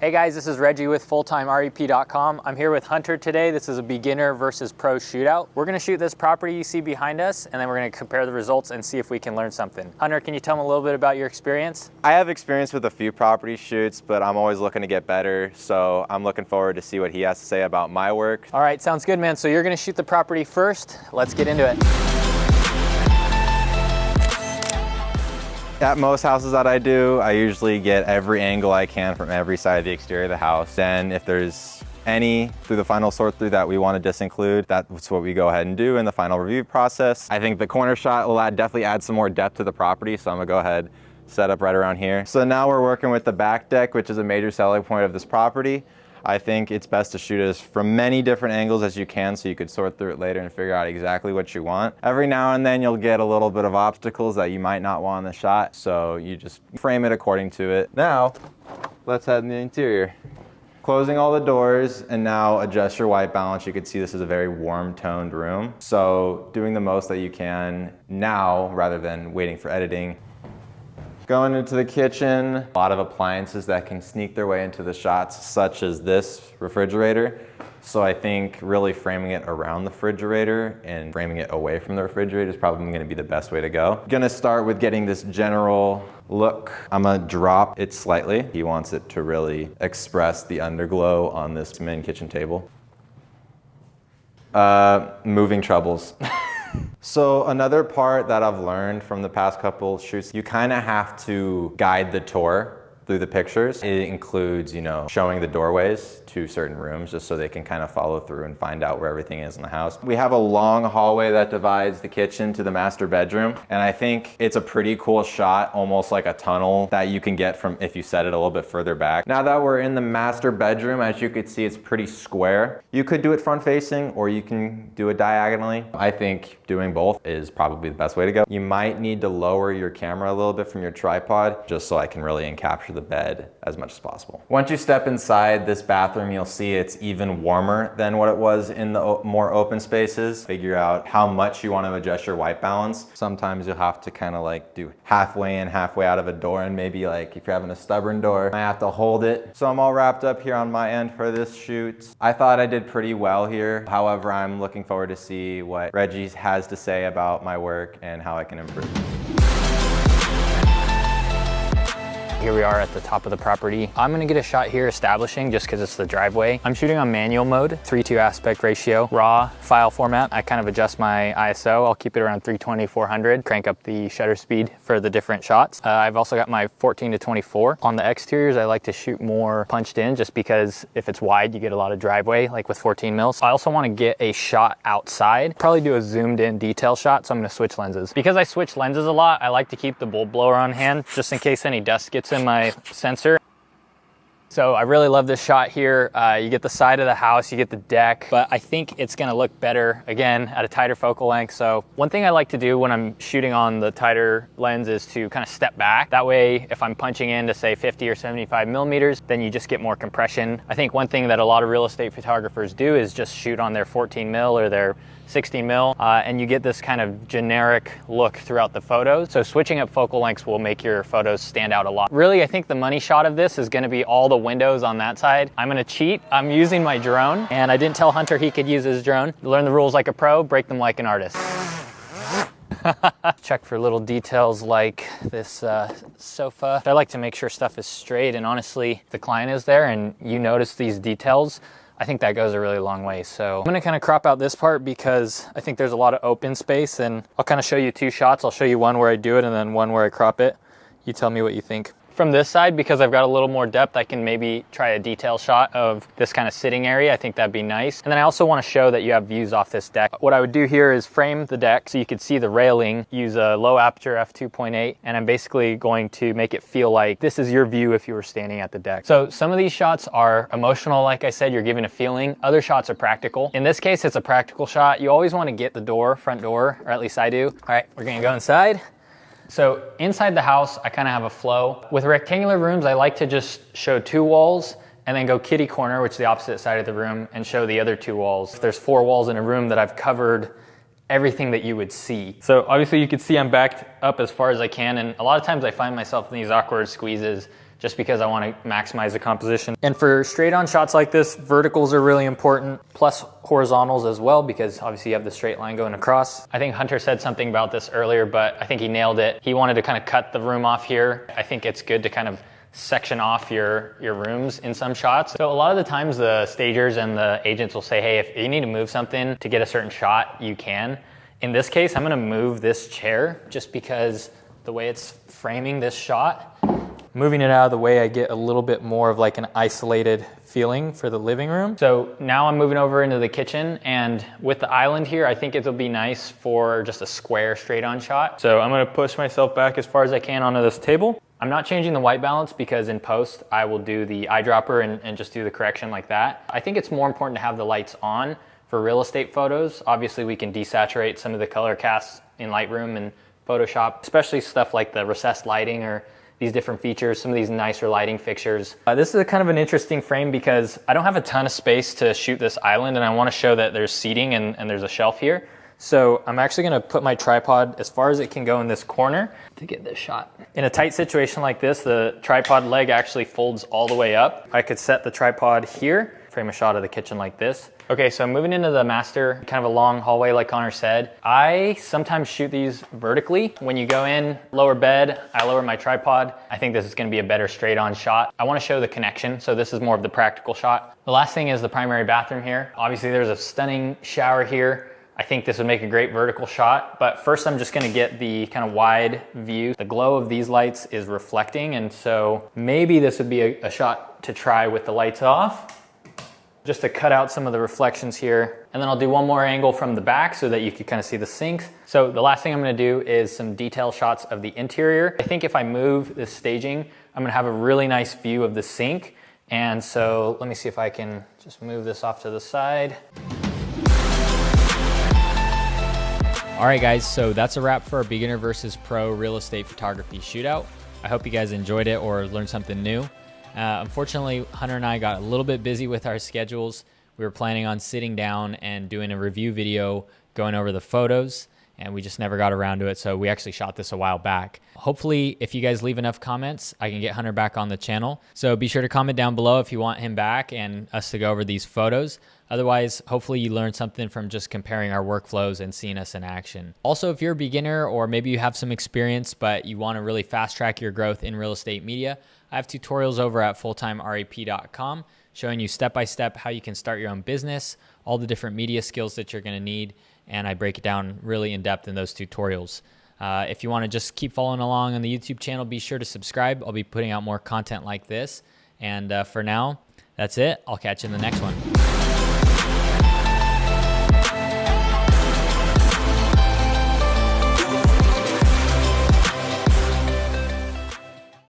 Hey guys, this is Reggie with fulltimerep.com. I'm here with Hunter today. This is a beginner versus pro shootout. We're gonna shoot this property you see behind us, and then we're gonna compare the results and see if we can learn something. Hunter, can you tell me a little bit about your experience? I have experience with a few property shoots, but I'm always looking to get better, so I'm looking forward to see what he has to say about my work. All right, sounds good, man. So you're gonna shoot the property first. Let's get into it. At most houses that I do, I usually get every angle I can from every side of the exterior of the house. Then if there's any through the final sort through that we want to disinclude, that's what we go ahead and do in the final review process. I think the corner shot will definitely add some more depth to the property, so I'm gonna go ahead, set up right around here. So now we're working with the back deck, which is a major selling point of this property. I think it's best to shoot it from many different angles as you can so you could sort through it later and figure out exactly what you want. Every now and then you'll get a little bit of obstacles that you might not want in the shot, so you just frame it according to it. Now, let's head in the interior. Closing all the doors, and now adjust your white balance. You can see this is a very warm toned room. So doing the most that you can now rather than waiting for editing. Going into the kitchen, a lot of appliances that can sneak their way into the shots, such as this refrigerator. So I think really framing it around the refrigerator and framing it away from the refrigerator is probably gonna be the best way to go. Gonna start with getting this general look. I'm gonna drop it slightly. He wants it to really express the underglow on this main kitchen table. Moving troubles. So another part that I've learned from the past couple shoots, you kind of have to guide the tour through the pictures. It includes, showing the doorways to certain rooms just so they can kind of follow through and find out where everything is in the house. We have a long hallway that divides the kitchen to the master bedroom, and I think it's a pretty cool shot, almost like a tunnel that you can get from if you set it a little bit further back. Now that we're in the master bedroom, as you could see, it's pretty square. You could do it front facing or you can do it diagonally. I think doing both is probably the best way to go. You might need to lower your camera a little bit from your tripod just so I can really capture the bed as much as possible. Once you step inside this bathroom, you'll see it's even warmer than what it was in the more open spaces. Figure out how much you want to adjust your white balance. Sometimes you'll have to kind of do halfway in, halfway out of a door, and maybe if you're having a stubborn door, I have to hold it. So I'm all wrapped up here on my end for this shoot. I thought I did pretty well here. However, I'm looking forward to see what Reggie has to say about my work and how I can improve. Here we are at the top of the property. I'm gonna get a shot here establishing just because it's the driveway. I'm shooting on manual mode, 3:2 aspect ratio, raw file format. I kind of adjust my ISO. I'll keep it around 320, 400, crank up the shutter speed for the different shots. I've also got my 14 to 24. On the exteriors, I like to shoot more punched in just because if it's wide, you get a lot of driveway, like with 14 mils. I also wanna get a shot outside, probably do a zoomed in detail shot, so I'm gonna switch lenses. Because I switch lenses a lot, I like to keep the bulb blower on hand just in case any dust gets in my sensor. So I really love this shot here. You get the side of the house, you get the deck, but I think it's gonna look better, again, at a tighter focal length. So one thing I like to do when I'm shooting on the tighter lens is to kind of step back. That way, if I'm punching in to say 50 or 75 millimeters, then you just get more compression. I think one thing that a lot of real estate photographers do is just shoot on their 14 mil or their 60 mil, and you get this kind of generic look throughout the photos. So switching up focal lengths will make your photos stand out a lot. Really, I think the money shot of this is gonna be all the windows on that side. I'm gonna cheat. I'm using my drone, and I didn't tell Hunter he could use his drone. Learn the rules like a pro, break them like an artist. Check for little details like this sofa. I like to make sure stuff is straight, and honestly, if the client is there and you notice these details, I think that goes a really long way. So I'm gonna kind of crop out this part because I think there's a lot of open space, and I'll kind of show you two shots. I'll show you one where I do it and then one where I crop it. You tell me what you think. From this side, because I've got a little more depth, I can maybe try a detail shot of this kind of sitting area. I think that'd be nice. And then I also want to show that you have views off this deck. What I would do here is frame the deck so you could see the railing, use a low aperture f2.8, and I'm basically going to make it feel like this is your view if you were standing at the deck. So some of these shots are emotional, like I said, you're giving a feeling. Other shots are practical. In this case, it's a practical shot. You always want to get the door, front door, or at least I do. All right, we're gonna go inside. So inside the house, I kind of have a flow. With rectangular rooms, I like to just show two walls and then go kitty corner, which is the opposite side of the room, and show the other two walls. If there's 4 walls in a room that I've covered everything that you would see. So obviously you can see I'm backed up as far as I can, and a lot of times I find myself in these awkward squeezes just because I want to maximize the composition. And for straight on shots like this, verticals are really important, plus horizontals as well, because obviously you have the straight line going across. I think Hunter said something about this earlier, but I think he nailed it. He wanted to kind of cut the room off here. I think it's good to kind of section off your rooms in some shots. So a lot of the times the stagers and the agents will say, hey, if you need to move something to get a certain shot, you can. In this case, I'm gonna move this chair just because the way it's framing this shot, moving it out of the way, I get a little bit more of like an isolated feeling for the living room. So now I'm moving over into the kitchen, and with the island here, I think it'll be nice for just a square straight on shot. So I'm gonna push myself back as far as I can onto this table. I'm not changing the white balance because in post, I will do the eyedropper and just do the correction like that. I think it's more important to have the lights on for real estate photos. Obviously we can desaturate some of the color casts in Lightroom and Photoshop, especially stuff like the recessed lighting or these different features, some of these nicer lighting fixtures. This is a kind of an interesting frame because I don't have a ton of space to shoot this island, and I want to show that there's seating and there's a shelf here. So I'm actually gonna put my tripod as far as it can go in this corner to get this shot. In a tight situation like this, the tripod leg actually folds all the way up. I could set the tripod here, frame a shot of the kitchen like this. Okay, so I'm moving into the master, kind of a long hallway like Connor said. I sometimes shoot these vertically. When you go in, lower bed, I lower my tripod. I think this is gonna be a better straight on shot. I wanna show the connection, so this is more of the practical shot. The last thing is the primary bathroom here. Obviously there's a stunning shower here. I think this would make a great vertical shot, but first I'm just gonna get the kind of wide view. The glow of these lights is reflecting, and so maybe this would be a shot to try with the lights off, just to cut out some of the reflections here. And then I'll do one more angle from the back so that you can kind of see the sinks. So the last thing I'm gonna do is some detail shots of the interior. I think if I move this staging, I'm gonna have a really nice view of the sink. And so let me see if I can just move this off to the side. All right, guys, so that's a wrap for our beginner versus pro real estate photography shootout. I hope you guys enjoyed it or learned something new. Unfortunately, Hunter and I got a little bit busy with our schedules. We were planning on sitting down and doing a review video going over the photos, and we just never got around to it, so we actually shot this a while back. Hopefully, if you guys leave enough comments, I can get Hunter back on the channel. So be sure to comment down below if you want him back and us to go over these photos. Otherwise, hopefully you learned something from just comparing our workflows and seeing us in action. Also, if you're a beginner or maybe you have some experience, but you want to really fast track your growth in real estate media, I have tutorials over at fulltimerep.com showing you step-by-step how you can start your own business, all the different media skills that you're going to need, and I break it down really in depth in those tutorials. If you want to just keep following along on the YouTube channel, be sure to subscribe. I'll be putting out more content like this. And for now, that's it. I'll catch you in the next one.